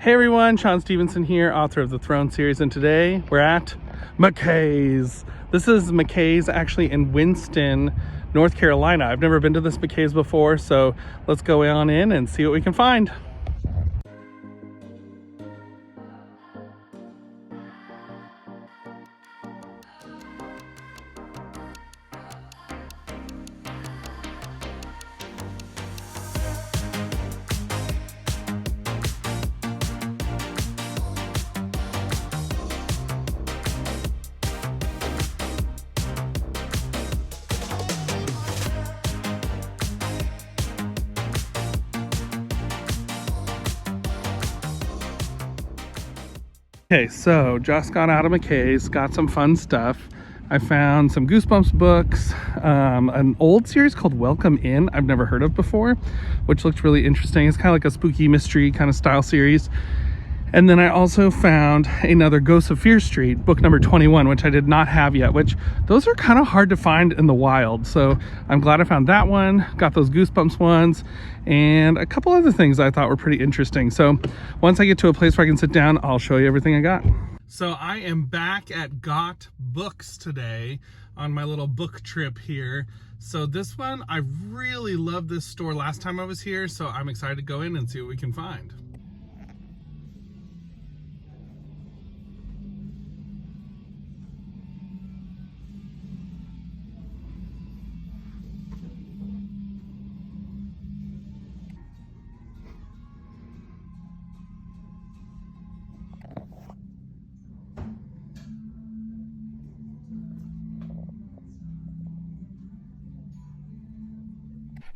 Hey everyone, Shaun Stevenson here, author of the Throne series, and today we're at McKay's. This is McKay's actually in Winston, North Carolina. I've never been to this McKay's before, so let's go on in and see what we can find. Okay, so just got out of McKay's, got some fun stuff. I found some Goosebumps books, an old series called Welcome In I've never heard of before, which looked really interesting. It's kind of like a spooky mystery kind of style series. And then I also found another Ghosts of Fear Street, book number 21, which I did not have yet, which those are kind of hard to find in the wild. So I'm glad I found that one, got those Goosebumps ones, and a couple other things I thought were pretty interesting. So once I get to a place where I can sit down, I'll show you everything I got. So I am back at Got Books today on my little book trip here. So this one, I really loved this store last time I was here, so I'm excited to go in and see what we can find.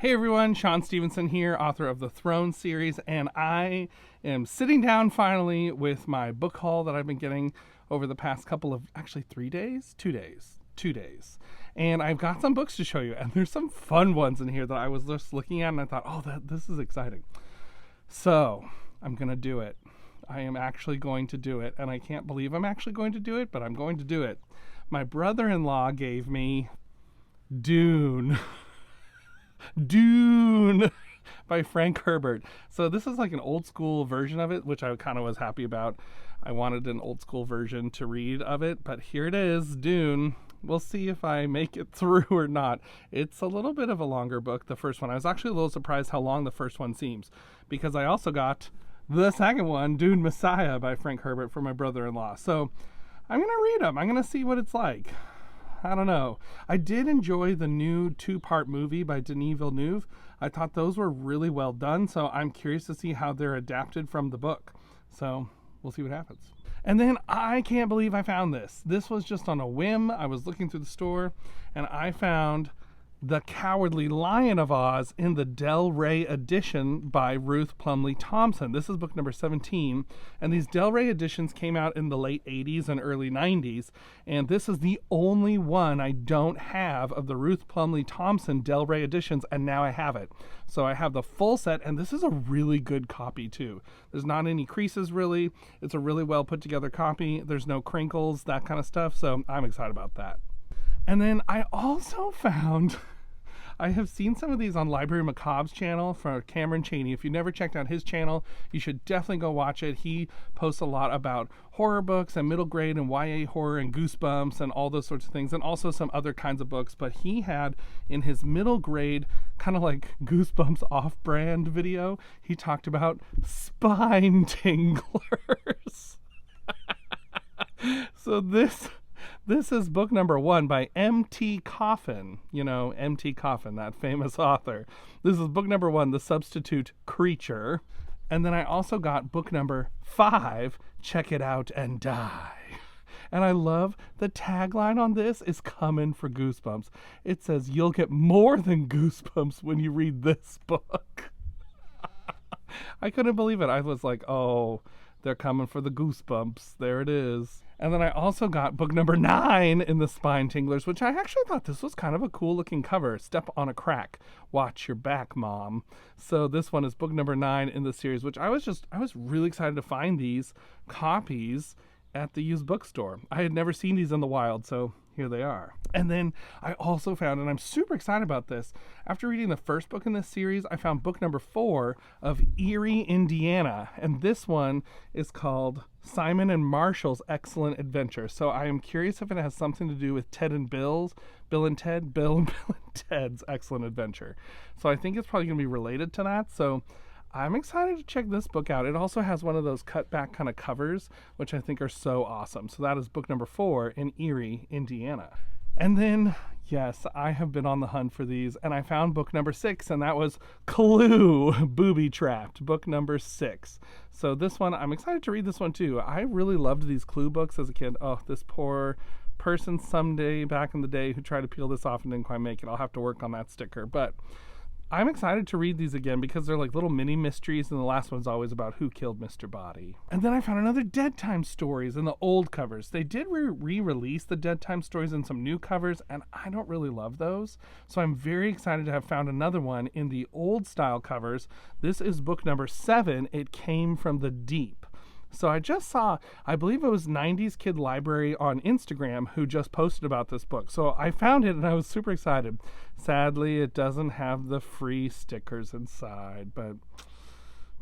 Hey everyone, Shaun Stevenson here, author of the Throne series, and I am sitting down finally with my book haul that I've been getting over the past couple of, actually 2 days. And I've got some books to show you, and there's some fun ones in here that I was just looking at and I thought, oh, this is exciting. So I'm going to do it. I am actually going to do it, and I can't believe I'm actually going to do it, but I'm going to do it. My brother-in-law gave me Dune by Frank Herbert. So this is like an old school version of it, which I kind of was happy about. I wanted an old school version to read of it, but here it is, Dune. We'll see if I make it through or not. It's a little bit of a longer book, the first one. I was actually a little surprised how long the first one seems, because I also got the second one, Dune Messiah by Frank Herbert, for my brother-in-law. So I'm going to read them. I'm going to see what it's like. I don't know. I did enjoy the new 2-part movie by Denis Villeneuve. I thought those were really well done, so I'm curious to see how they're adapted from the book. So we'll see what happens. And then I can't believe I found this. This was just on a whim. I was looking through the store and I found The Cowardly Lion of Oz in the Del Rey edition by Ruth Plumly Thompson. This is book number 17, and these Del Rey editions came out in the late 80s and early 90s, and this is the only one I don't have of the Ruth Plumly Thompson Del Rey editions, and now I have it. So I have the full set, and this is a really good copy too. There's not any creases really. It's a really well put together copy. There's no crinkles, that kind of stuff, so I'm excited about that. And then I also found, I have seen some of these on Library Macabre's channel for Cameron Chaney. If you've never checked out his channel, you should definitely go watch it. He posts a lot about horror books and middle grade and YA horror and Goosebumps and all those sorts of things, and also some other kinds of books. But he had in his middle grade, kind of like Goosebumps off-brand video, he talked about spine tinglers. So this is book number 1 by M.T. Coffin. You know, M.T. Coffin, that famous author. This is book number 1, The Substitute Creature. And then I also got book number 5, Check It Out and Die. And I love the tagline on this is coming for Goosebumps. It says, you'll get more than goosebumps when you read this book. I couldn't believe it. I was like, oh, they're coming for the Goosebumps. There it is. And then I also got book number 9 in the Spine Tinglers, which I actually thought this was kind of a cool looking cover. Step on a Crack. Watch your back, Mom. So this one is book number 9 in the series, which I was really excited to find these copies at the used bookstore. I had never seen these in the wild, so here they are. And then I also found, and I'm super excited about this, after reading the first book in this series, I found book number 4 of Erie, Indiana. And this one is called Simon and Marshall's Excellent Adventure. So I am curious if it has something to do with Ted and Bill and Ted's Excellent Adventure. So I think it's probably going to be related to that. So I'm excited to check this book out. It also has one of those cut back kind of covers, which I think are so awesome. So that is book number 4 in Erie, Indiana. And then, yes, I have been on the hunt for these, and I found book number 6, and that was Clue, Booby Trapped, book number 6. So this one, I'm excited to read this one too. I really loved these Clue books as a kid. Oh, this poor person someday back in the day who tried to peel this off and didn't quite make it. I'll have to work on that sticker. But I'm excited to read these again because they're like little mini mysteries, and the last one's always about who killed Mr. Body. And then I found another Dead Time Stories in the old covers. They did re-release the Dead Time Stories in some new covers, and I don't really love those. So I'm very excited to have found another one in the old style covers. This is book number 7, It Came from the Deep. So I just saw, I believe it was 90s Kid Library on Instagram who just posted about this book. So I found it and I was super excited. Sadly, it doesn't have the free stickers inside, but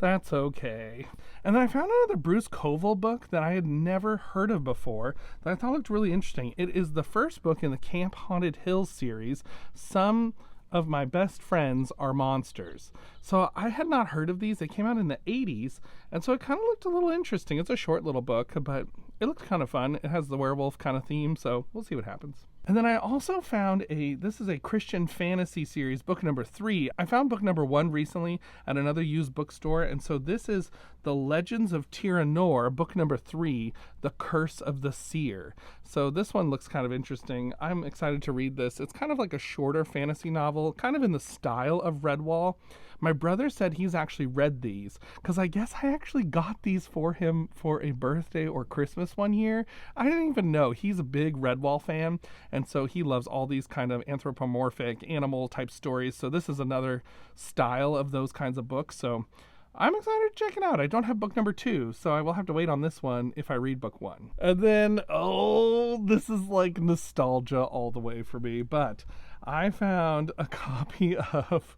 that's okay. And then I found another Bruce Coville book that I had never heard of before that I thought looked really interesting. It is the first book in the Camp Haunted Hills series, Some of My Best Friends Are Monsters. So I had not heard of these. They came out in the 80s, and so it kind of looked a little interesting. It's a short little book, but it looked kind of fun. It has the werewolf kind of theme, so we'll see what happens. And then I also found this is a Christian fantasy series, book number 3. I found book number 1 recently at another used bookstore, and so this is The Legends of Tir-Anor, book number 3, The Curse of the Seer. So this one looks kind of interesting. I'm excited to read this. It's kind of like a shorter fantasy novel, kind of in the style of Redwall. My brother said he's actually read these, because I guess I actually got these for him for a birthday or Christmas one year. I didn't even know. He's a big Redwall fan, and so he loves all these kind of anthropomorphic animal type stories. So this is another style of those kinds of books. So I'm excited to check it out. I don't have book number 2, so I will have to wait on this one if I read book 1. And then, this is like nostalgia all the way for me, but I found a copy of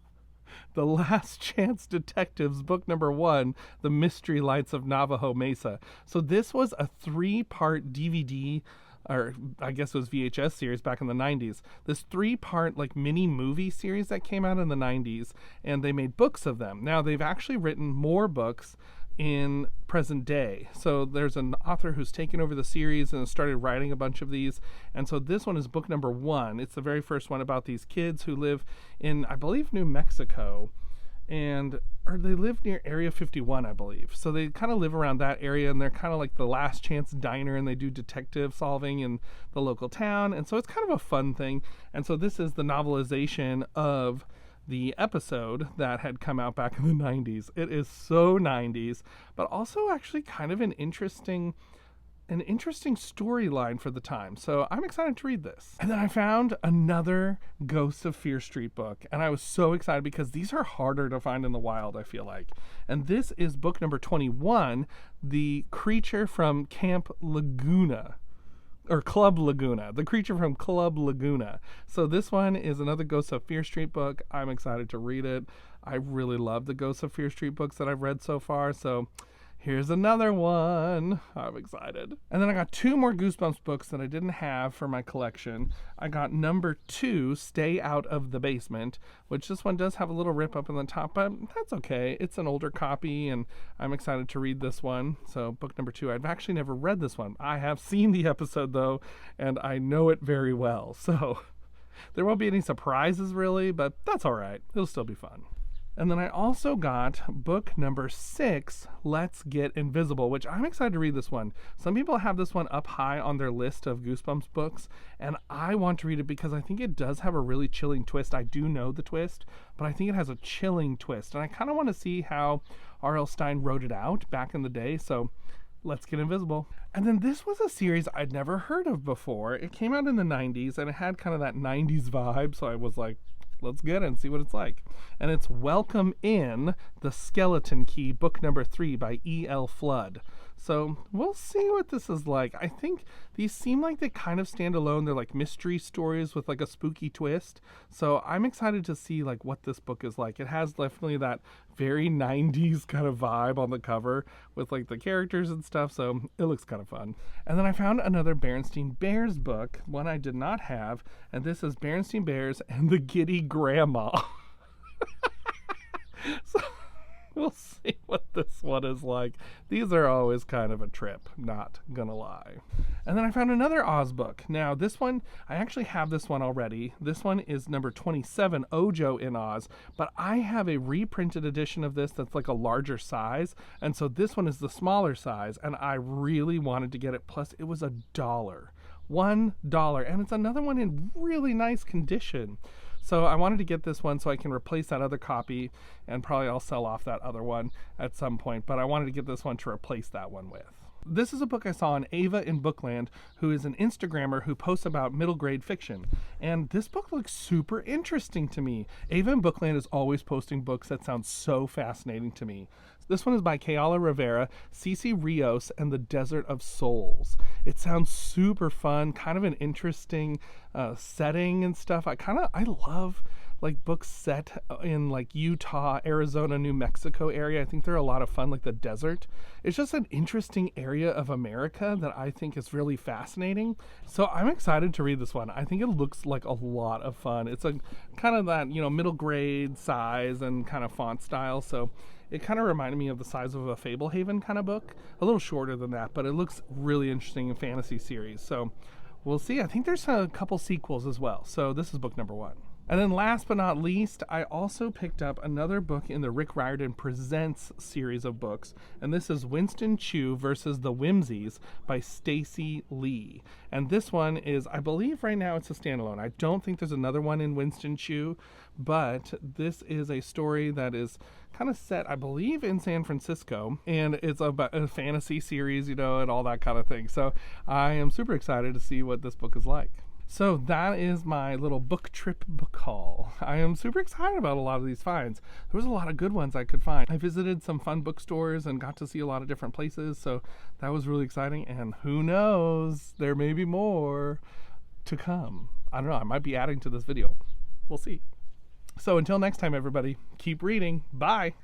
The Last Chance Detectives, book number 1, The Mystery Lights of Navajo Mesa. So this was a 3-part DVD, or I guess it was VHS series back in the 90s. This 3-part like mini movie series that came out in the 90s, and they made books of them. Now they've actually written more books in present day. So there's an author who's taken over the series and started writing a bunch of these. And so this one is book number 1. It's the very first one about these kids who live in, I believe, New Mexico. Or they live near Area 51, I believe. So they kind of live around that area, and they're kind of like the last chance diner, and they do detective solving in the local town. And so it's kind of a fun thing. And so this is the novelization of the episode that had come out back in the 90s. It is so 90s, but also actually kind of an interesting storyline for the time. So I'm excited to read this. And then I found another Ghosts of Fear Street book, and I was so excited because these are harder to find in the wild, I feel like. And this is book number 21, The Creature from Camp Laguna. Or Club Laguna, The Creature from Club Laguna. So this one is another Ghosts of Fear Street book. I'm excited to read it. I really love the Ghosts of Fear Street books that I've read so far, so here's another one. I'm excited. And then I got 2 more Goosebumps books that I didn't have for my collection. I got number 2, Stay Out of the Basement, which this one does have a little rip up in the top, but that's okay. It's an older copy, and I'm excited to read this one. So book number 2, I've actually never read this one. I have seen the episode, though, and I know it very well. So there won't be any surprises, really, but that's all right. It'll still be fun. And then I also got book number 6, Let's Get Invisible, which I'm excited to read this one. Some people have this one up high on their list of Goosebumps books, and I want to read it because I think it does have a really chilling twist. I do know the twist, but I think it has a chilling twist, and I kind of want to see how R.L. Stine wrote it out back in the day, so Let's Get Invisible. And then this was a series I'd never heard of before. It came out in the 90s, and it had kind of that 90s vibe, so I was like, let's get it and see what it's like. And it's Welcome In, The Skeleton Key, book number 3 by E.L. Flood. So we'll see what this is like. I think these seem like they kind of stand alone. They're like mystery stories with like a spooky twist. So I'm excited to see like what this book is like. It has definitely that very 90s kind of vibe on the cover with like the characters and stuff. So it looks kind of fun. And then I found another Berenstain Bears book, one I did not have. And this is Berenstain Bears and the Giddy Grandma. So we'll see what this one is like. These are always kind of a trip, not gonna lie. And then I found another Oz book. Now this one, I actually have this one already. This one is number 27, Ojo in Oz, but I have a reprinted edition of this that's like a larger size, and so this one is the smaller size, and I really wanted to get it, plus it was $1. $1, and it's another one in really nice condition. So I wanted to get this one so I can replace that other copy, and probably I'll sell off that other one at some point, but I wanted to get this one to replace that one with. This is a book I saw on Ava in Bookland, who is an Instagrammer who posts about middle grade fiction. And this book looks super interesting to me. Ava in Bookland is always posting books that sound so fascinating to me. This one is by Kayala Rivera, Cece Rios, and the Desert of Souls. It sounds super fun, kind of an interesting setting and stuff. I love like books set in like Utah, Arizona, New Mexico area. I think they're a lot of fun, like the desert. It's just an interesting area of America that I think is really fascinating. So I'm excited to read this one. I think it looks like a lot of fun. It's a kind of that, middle grade size and kind of font style. So it kind of reminded me of the size of a Fablehaven kind of book. A little shorter than that, but it looks really interesting in fantasy series. So we'll see. I think there's a couple sequels as well. So this is book number 1. And then last but not least, I also picked up another book in the Rick Riordan Presents series of books, and this is Winston Chu versus the Whimsies by Stacy Lee. And this one is, I believe right now it's a standalone. I don't think there's another one in Winston Chu, but this is a story that is kind of set, I believe, in San Francisco, and it's about a fantasy series, and all that kind of thing. So I am super excited to see what this book is like. So that is my little book trip book haul. I am super excited about a lot of these finds. There was a lot of good ones I could find. I visited some fun bookstores and got to see a lot of different places, so that was really exciting. And who knows, there may be more to come. I don't know, I might be adding to this video. We'll see. So until next time, everybody, keep reading. Bye.